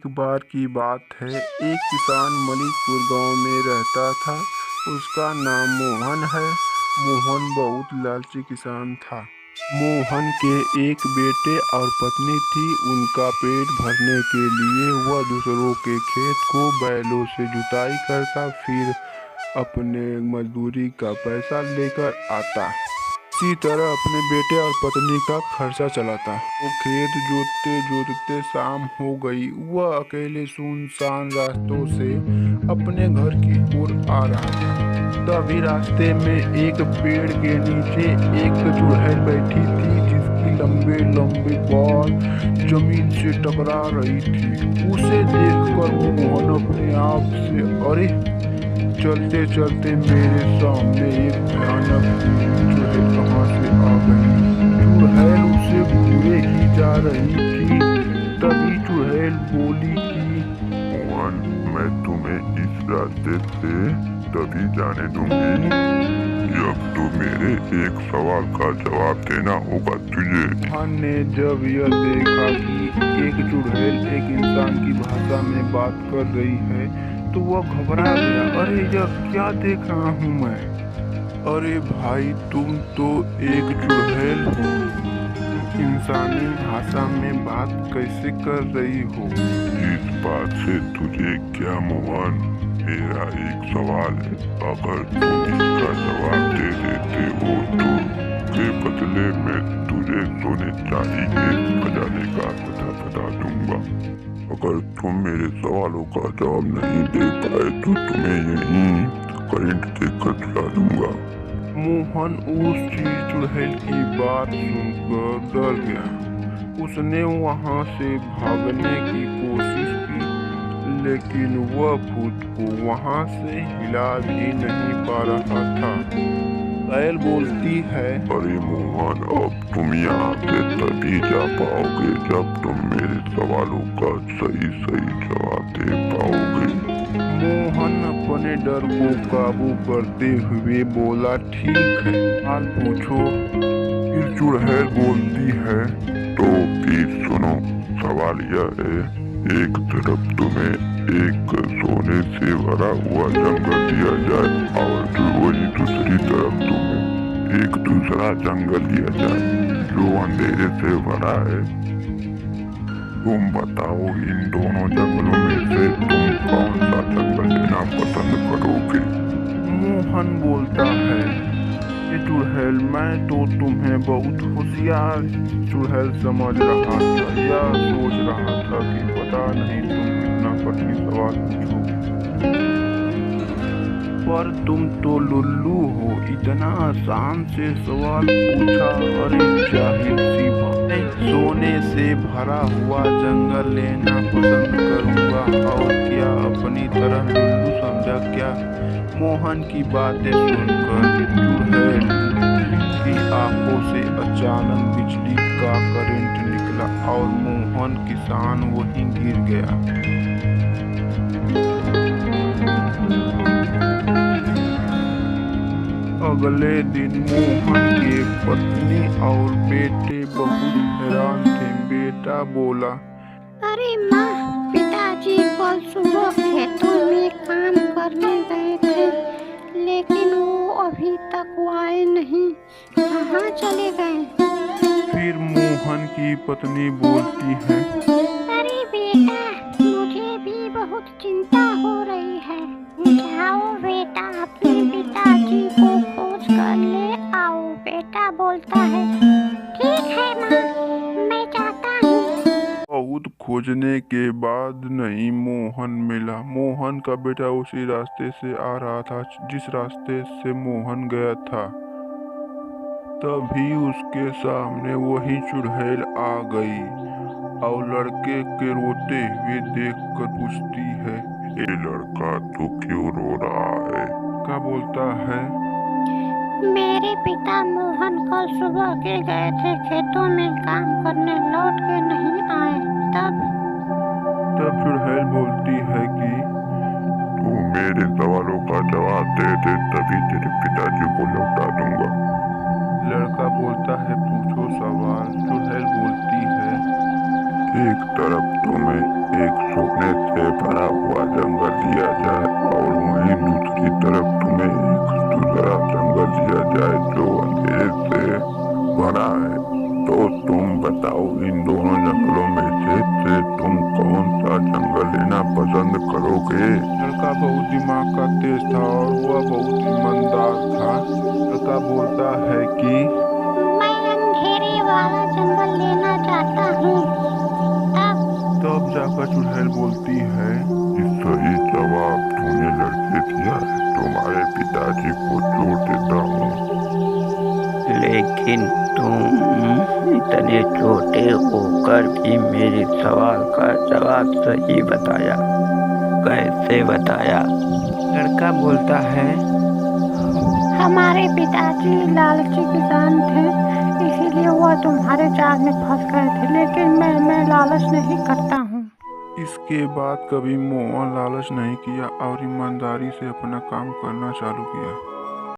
एक बार की बात है, एक किसान मलिकपुर गांव में रहता था। उसका नाम मोहन है। मोहन बहुत लालची किसान था। मोहन के एक बेटे और पत्नी थी। उनका पेट भरने के लिए वह दूसरों के खेत को बैलों से जुताई करता, फिर अपने मजदूरी का पैसा लेकर आता। इसी तरह अपने बेटे और पत्नी का खर्चा चलाता। वो खेत जोतते जोतते शाम हो गई। वह अकेले सुनसान रास्तों से अपने घर की ओर आ रहा था। तभी रास्ते में एक पेड़ के नीचे एक चुड़ैल बैठी थी, जिसकी लंबे लंबे बाल जमीन से टकरा रही थी। उसे देखकर मोहन अपने आप से, अरे चलते चलते मेरे सामने एक भयानक चुड़ैल कहाँ से आ गई। चुड़ैल उसे घूरे ही जा रही थी। तभी चुड़ैल बोली कि मोहन, मैं तुम्हें इस रास्ते से तभी जाने दूंगी जब तो मेरे एक सवाल का जवाब देना होगा तुझे। मोहन ने जब यह देखा कि एक चुड़ैल एक इंसान की भाषा में बात कर रही है, तो वह घबरा गया। अरे यह क्या देख रहा हूँ मैं? अरे भाई, तुम तो एक चुड़ैल हो, इंसानी भाषा में बात कैसे कर रही हो? इस बात से तुझे क्या मोहन? मेरा एक सवाल है, अगर तुम इसका जवाब दे देते हो तो के बदले में तुझे सोने चांदी के खजाने का पता बता दूंगा। अगर तुम मेरे सवालों का जवाब नहीं दे पाए तो तुम्हें यहीं करंट देकर चला दूंगा। मोहन उस चुड़ैल की बात सुनकर डर गया। उसने वहां से भागने की कोशिश की, लेकिन वह खुद को वहां से हिला भी नहीं पा रहा था। चुड़ैल बोलती है, अरे मोहन, अब तुम यहाँ से तभी जा पाओगे जब तुम मेरे सवालों का सही सही जवाब दे पाओगे। मोहन अपने डर को काबू करते हुए बोला, ठीक है, हाल पूछो। फिर चुड़ैल बोलती है, तो फिर सुनो, सवाल यह है, एक तरफ तुम्हें एक सोने से भरा हुआ जंगल दिया जाए और वही दूसरी तरफ तुम्हें एक दूसरा जंगल दिया जाए जो अंधेरे से भरा है। तुम बताओ, इन दोनों जंगलों में से तुम कौन सा जंगल लेना पसंद करोगे? मोहन बोलता है, ये चुड़ैल, मैं तो तुम्हें बहुत होशियार चुड़ैल समझ रहा था या सोच रहा था कि पता नहीं तुम कितना कठिन सवाल पूछोगे, पर तुम तो लुल्लू हो, इतना आसान से सवाल पूछा। अरे जाहिर सी बात, सोने से भरा हुआ जंगल लेना पसंद करूंगा, और क्या अपनी तरह लुल्लू समझा क्या? मोहन की बातें सुनकर चुड़ैल की आंखों से अचानक बिजली का करंट निकला और मोहन किसान वहीं गिर गया। अगले दिन मोहन के पत्नी और बेटे बहुत हैरान थे। बेटा बोला, अरे माँ, पिताजी कल सुबह खेतों में काम करने गए थे, लेकिन वो अभी तक आए नहीं, कहाँ चले गए? फिर मोहन की पत्नी बोलती है, अरे बेटा, मुझे भी बहुत चिंता हो रही है। जाओ बेटा, अपने पिताजी को खोज कर ले आओ। बेटा बोलता है, ठीक है माँ, मैं जाता हूँ। बहुत खोजने के बाद नहीं मोहन मिला। मोहन का बेटा उसी रास्ते से आ रहा था जिस रास्ते से मोहन गया था। तभी उसके सामने वही चुड़ैल आ गई और लड़के के रोते हुए देखकर पूछती है, ये लड़का तो क्यों रो रहा है? क्या बोलता है, मेरे पिता मोहन कल सुबह के गए थे खेतों में काम करने, लौट के नहीं आए। तब चुड़ैल बोलती है कि तू मेरे सवालों का जवाब दे दे, तभी तेरे पिताजी को लौटा दूंगा। लड़का बोलता है, पूछो सवाल। चुड़ैल बोलती है, एक तरफ तुम्हें एक सोने जाए जो अंधेरे से भरा है। तो तुम बताओ, इन दोनों जंगलों में से तुम कौन सा जंगल लेना पसंद करोगे? लड़का बहुत दिमाग का तेज था और वह बहुत ईमानदार था। लड़का बोलता है कि मैं अंधेरे वाला जंगल लेना चाहता हूँ। तब जाकर चुड़ैल बोलती है, सही जवाब तूने लड़के दिया है। तुम्हारे पिताजी को छोड़ देता हूँ। लेकिन तुम इतने छोटे होकर भी मेरे सवाल का जवाब सही बताया, कैसे बताया? लड़का बोलता है, हमारे पिताजी लालची किसान थे, इसीलिए वह तुम्हारे जाल में फंस गए थे। लेकिन मैं लालच नहीं करता हूँ। इसके बाद कभी मोहन लालच नहीं किया और ईमानदारी से अपना काम करना चालू किया।